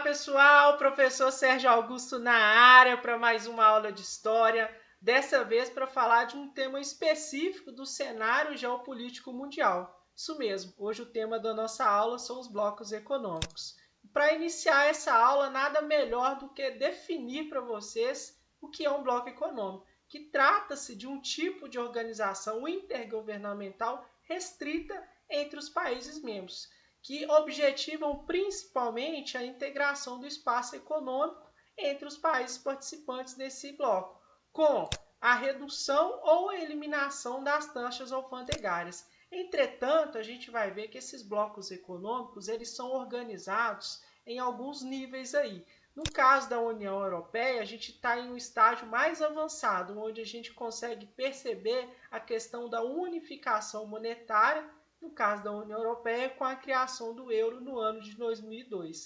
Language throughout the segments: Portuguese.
pessoal, professor Sérgio Augusto na área para mais uma aula de história, dessa vez para falar de um tema específico do cenário geopolítico mundial. Isso mesmo, hoje o tema da nossa aula são os blocos econômicos. Para iniciar essa aula, nada melhor do que definir para vocês o que é um bloco econômico, que trata-se de um tipo de organização intergovernamental restrita entre os países membros, que objetivam principalmente a integração do espaço econômico entre os países participantes desse bloco, com a redução ou a eliminação das taxas alfandegárias. Entretanto, a gente vai ver que esses blocos econômicos eles são organizados em alguns níveis aí. No caso da União Europeia, a gente está em um estágio mais avançado, onde a gente consegue perceber a questão da unificação monetária, no caso da União Europeia, com a criação do euro no ano de 2002.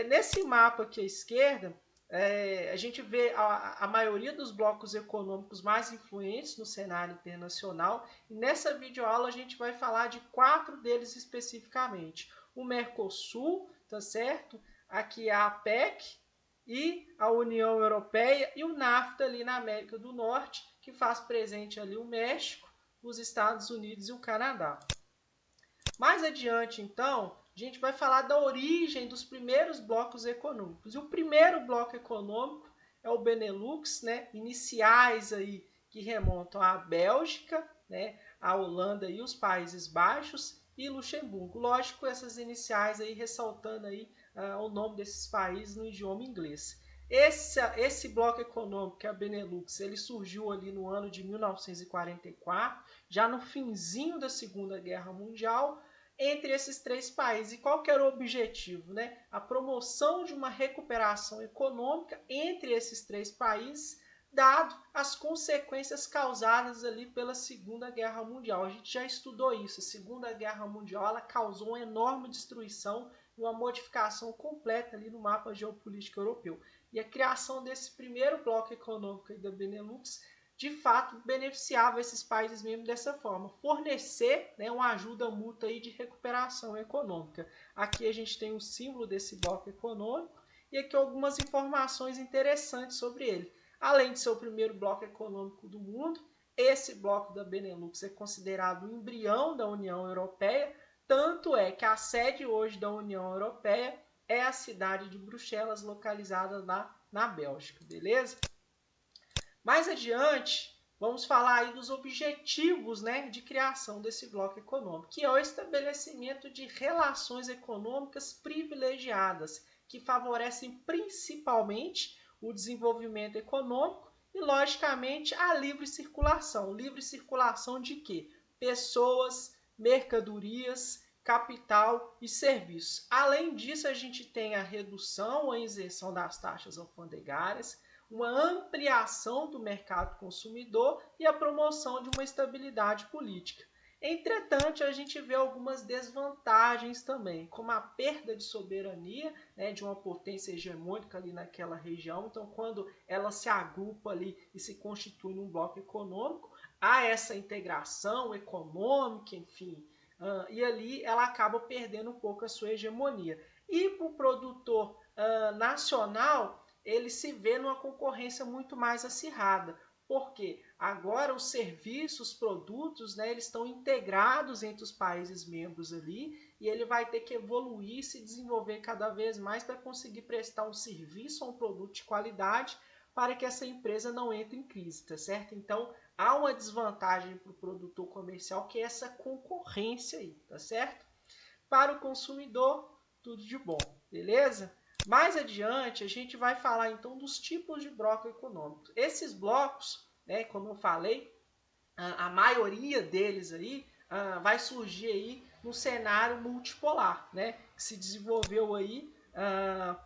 Nesse mapa aqui à esquerda, a gente vê a maioria dos blocos econômicos mais influentes no cenário internacional, e nessa videoaula a gente vai falar de 4 deles especificamente. O Mercosul, tá certo? Aqui a APEC e a União Europeia e o NAFTA ali na América do Norte, que faz presente ali o México, os Estados Unidos e o Canadá. Mais adiante, então, a gente vai falar da origem dos primeiros blocos econômicos. E o primeiro bloco econômico é o Benelux, né? Iniciais aí que remontam à Bélgica, né? A Holanda e os Países Baixos e Luxemburgo. Lógico, essas iniciais aí ressaltando aí o nome desses países no idioma inglês. Esse bloco econômico, que é a Benelux, ele surgiu ali no ano de 1944, já no finzinho da Segunda Guerra Mundial, entre esses 3 países. E qual que era o objetivo? Né? A promoção de uma recuperação econômica entre esses 3 países, dado as consequências causadas ali pela Segunda Guerra Mundial. A gente já estudou isso. A Segunda Guerra Mundial ela causou uma enorme destruição e uma modificação completa ali no mapa geopolítico europeu. E a criação desse primeiro bloco econômico aí da Benelux, de fato, beneficiava esses países mesmo dessa forma, fornecer, né, uma ajuda mútua aí de recuperação econômica. Aqui a gente tem o símbolo desse bloco econômico e aqui algumas informações interessantes sobre ele. Além de ser o primeiro bloco econômico do mundo, esse bloco da Benelux é considerado o embrião da União Europeia, tanto é que a sede hoje da União Europeia é a cidade de Bruxelas, localizada lá na Bélgica, beleza? Mais adiante, vamos falar aí dos objetivos, né, de criação desse bloco econômico, que é o estabelecimento de relações econômicas privilegiadas, que favorecem principalmente o desenvolvimento econômico e, logicamente, a livre circulação. Livre circulação de quê? Pessoas, mercadorias, capital e serviços. Além disso, a gente tem a redução ou a isenção das taxas alfandegárias, uma ampliação do mercado consumidor e a promoção de uma estabilidade política. Entretanto, a gente vê algumas desvantagens também, como a perda de soberania, né, de uma potência hegemônica ali naquela região. Então, quando ela se agrupa ali e se constitui num bloco econômico, há essa integração econômica, enfim, e ali ela acaba perdendo um pouco a sua hegemonia. E para o produtor nacional, ele se vê numa concorrência muito mais acirrada. Porque agora os serviços, os produtos, né, eles estão integrados entre os países membros ali e ele vai ter que evoluir e se desenvolver cada vez mais para conseguir prestar um serviço ou um produto de qualidade para que essa empresa não entre em crise, tá certo? Então, há uma desvantagem para o produtor comercial que é essa concorrência aí, tá certo? Para o consumidor, tudo de bom, beleza? Mais adiante, a gente vai falar então dos tipos de bloco econômico. Esses blocos, né, como eu falei, a maioria deles aí vai surgir aí no cenário multipolar, né, que se desenvolveu aí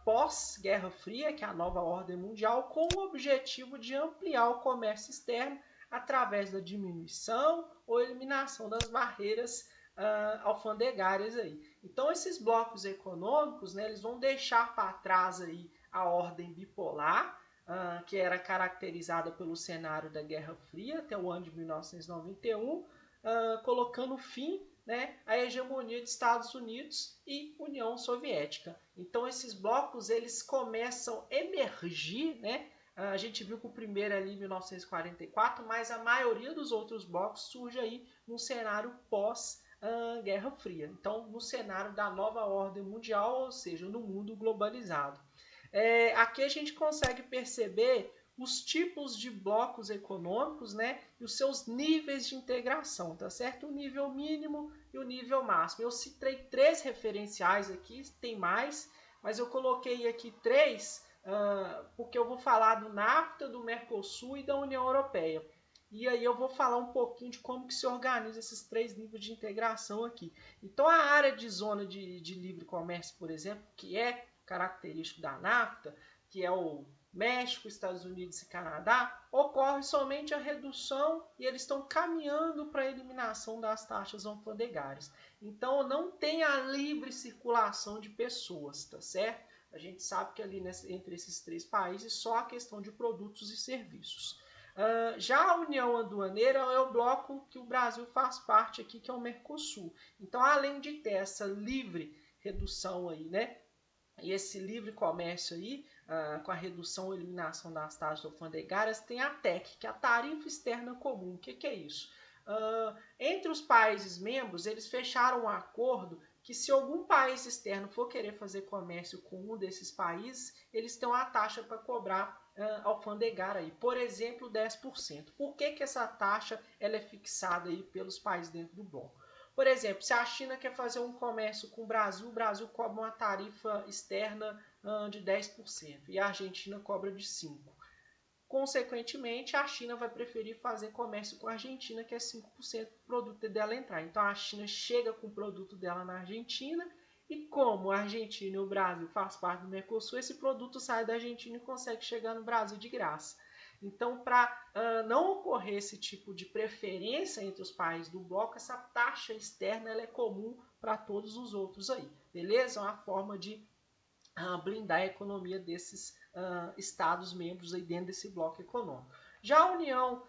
pós-Guerra Fria, que é a nova ordem mundial, com o objetivo de ampliar o comércio externo através da diminuição ou eliminação das barreiras alfandegárias aí. Então esses blocos econômicos, né, eles vão deixar para trás aí a ordem bipolar, que era caracterizada pelo cenário da Guerra Fria até o ano de 1991, colocando fim, né, a hegemonia dos Estados Unidos e União Soviética. Então esses blocos eles começam a emergir, né? A gente viu que o primeiro ali em 1944, mas a maioria dos outros blocos surge aí num cenário pós Guerra Fria. Então, no cenário da nova ordem mundial, ou seja, no mundo globalizado. Aqui a gente consegue perceber os tipos de blocos econômicos, né, e os seus níveis de integração, tá certo? O nível mínimo e o nível máximo. Eu citei 3 referenciais aqui, tem mais, mas eu coloquei aqui 3 porque eu vou falar do NAFTA, do Mercosul e da União Europeia. E aí eu vou falar um pouquinho de como que se organiza esses 3 níveis de integração aqui. Então a área de zona de livre comércio, por exemplo, que é característico da NAFTA, que é o México, Estados Unidos e Canadá, ocorre somente a redução e eles estão caminhando para a eliminação das taxas alfandegárias. Então não tem a livre circulação de pessoas, tá certo? A gente sabe que ali entre esses 3 países só a questão de produtos e serviços. Já a União Aduaneira é o bloco que o Brasil faz parte aqui, que é o Mercosul. Então, além de ter essa livre redução aí, né, e esse livre comércio aí, com a redução ou eliminação das taxas alfandegárias, tem a TEC, que é a Tarifa Externa Comum. O que é isso? Entre os países membros, eles fecharam um acordo que se algum país externo for querer fazer comércio com um desses países, eles têm uma taxa para cobrar alfandegária aí, por exemplo, 10%. Por que essa taxa ela é fixada aí pelos países dentro do bloco? Por exemplo, se a China quer fazer um comércio com o Brasil cobra uma tarifa externa de 10% e a Argentina cobra de 5%. Consequentemente, a China vai preferir fazer comércio com a Argentina, que é 5% do produto dela entrar. Então, a China chega com o produto dela na Argentina e como a Argentina e o Brasil faz parte do Mercosul, esse produto sai da Argentina e consegue chegar no Brasil de graça. Então, para não ocorrer esse tipo de preferência entre os países do bloco, essa taxa externa ela é comum para todos os outros aí, beleza? É uma forma de blindar a economia desses estados membros aí dentro desse bloco econômico. Já a união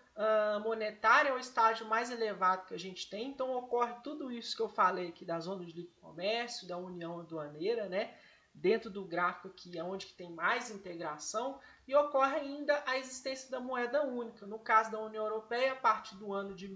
monetária é o estágio mais elevado que a gente tem, então ocorre tudo isso que eu falei aqui da zona de livre comércio, da união aduaneira, né? Dentro do gráfico aqui é onde que tem mais integração e ocorre ainda a existência da moeda única. No caso da União Europeia, a partir do ano de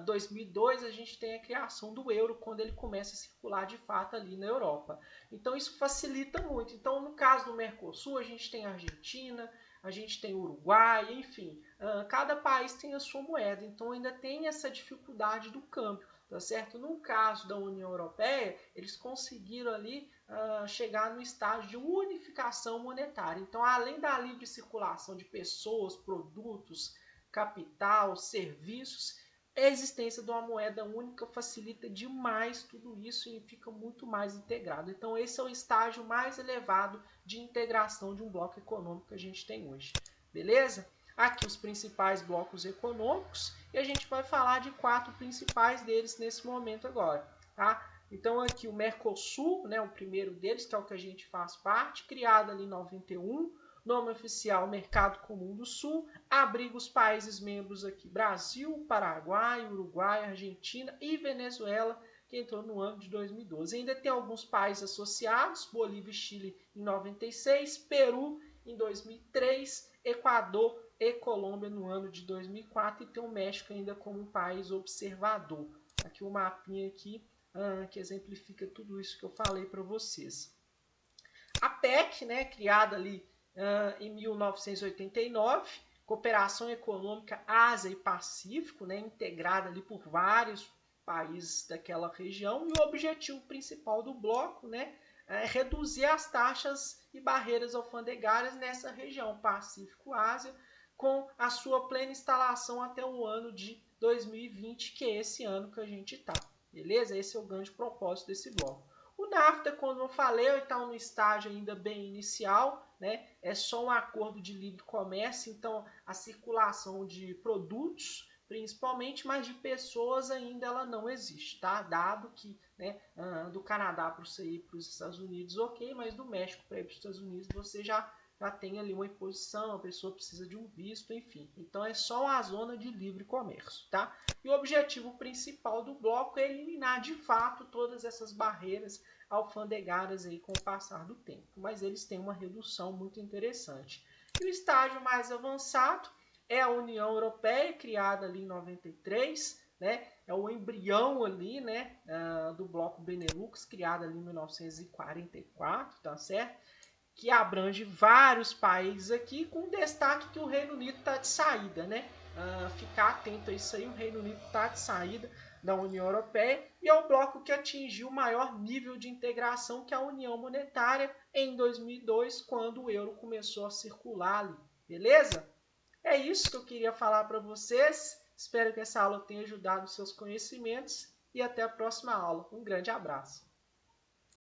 2002, a gente tem a criação do euro quando ele começa a circular de fato ali na Europa. Então isso facilita muito. Então no caso do Mercosul, a gente tem a Argentina, a gente tem o Uruguai, enfim, cada país tem a sua moeda, então ainda tem essa dificuldade do câmbio, tá certo? No caso da União Europeia, eles conseguiram ali chegar no estágio de unificação monetária. Então, além da livre circulação de pessoas, produtos, capital, serviços, a existência de uma moeda única facilita demais tudo isso e fica muito mais integrado. Então, esse é o estágio mais elevado de integração de um bloco econômico que a gente tem hoje. Beleza? Aqui os principais blocos econômicos e a gente vai falar de 4 principais deles nesse momento agora. Tá? Então, aqui o Mercosul, né, o primeiro deles, que é o que a gente faz parte, criado ali em 91. Nome oficial Mercado Comum do Sul, abriga os países membros aqui, Brasil, Paraguai, Uruguai, Argentina e Venezuela, que entrou no ano de 2012. Ainda tem alguns países associados, Bolívia e Chile em 96, Peru em 2003, Equador e Colômbia no ano de 2004 e tem o México ainda como um país observador. Aqui o mapinha aqui que exemplifica tudo isso que eu falei para vocês. A PEC, né, criada ali em 1989, Cooperação Econômica Ásia e Pacífico, né, integrada ali por vários países daquela região, e o objetivo principal do bloco, né, é reduzir as taxas e barreiras alfandegárias nessa região Pacífico-Ásia, com a sua plena instalação até o ano de 2020, que é esse ano que a gente está. Beleza? Esse é o grande propósito desse bloco. O NAFTA, como eu falei, está no estágio ainda bem inicial, né? É só um acordo de livre comércio, então a circulação de produtos, principalmente, mas de pessoas ainda ela não existe, tá? Dado que, né, do Canadá para você ir para os Estados Unidos, ok, mas do México para ir para os Estados Unidos você já já tem ali uma imposição, a pessoa precisa de um visto, enfim. Então é só uma zona de livre comércio, tá? E o objetivo principal do bloco é eliminar de fato todas essas barreiras alfandegárias aí com o passar do tempo. Mas eles têm uma redução muito interessante. E o estágio mais avançado é a União Europeia, criada ali em 93, né? É o embrião ali, né, do bloco Benelux, criado ali em 1944, tá certo? Que abrange vários países aqui, com destaque que o Reino Unido está de saída, né? Ficar atento a isso aí, o Reino Unido está de saída da União Europeia e é o bloco que atingiu o maior nível de integração, que é a União Monetária, em 2002, quando o euro começou a circular ali, beleza? É isso que eu queria falar para vocês. Espero que essa aula tenha ajudado os seus conhecimentos e até a próxima aula. Um grande abraço.